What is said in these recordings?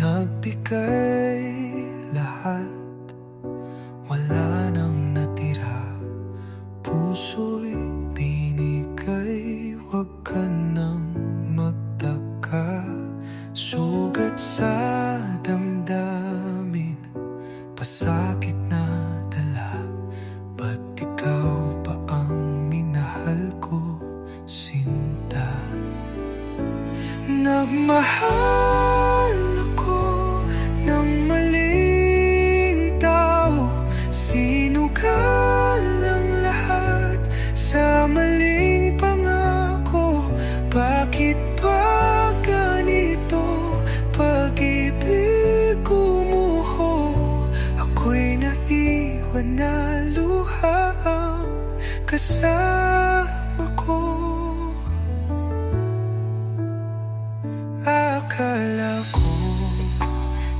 Nagbigay lahat, wala nang natira. Puso'y binigay, huwag ka nang magtaka. Sugat sa damdamin, pasakit na dala. Ba't ikaw pa ang minahal ko, sinta? Nagmahal ako ng maling tao, sinugal ang lahat sa maling pangako. Bakit ba ganito pag-ibig gumuho? Ako'y naiwan na luha ang kasama ko. Akala ko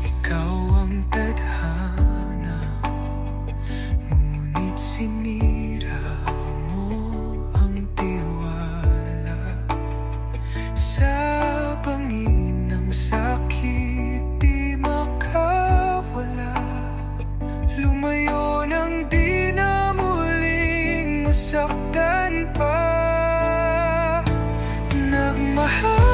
ikaw ang tadhana, ngunit sinira mo ang tiwala. Sa bangin ng sakit di makawala, lumayo nang di na muling masaktan pa. Nagmahal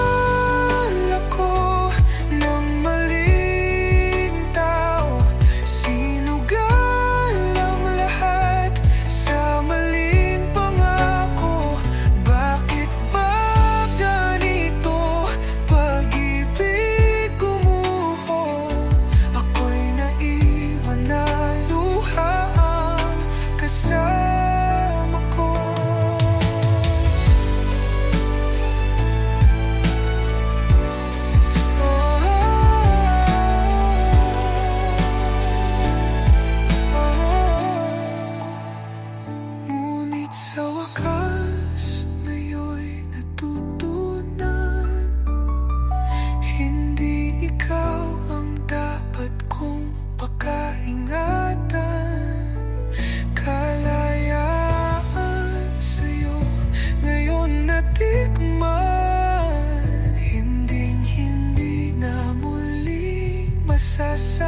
sa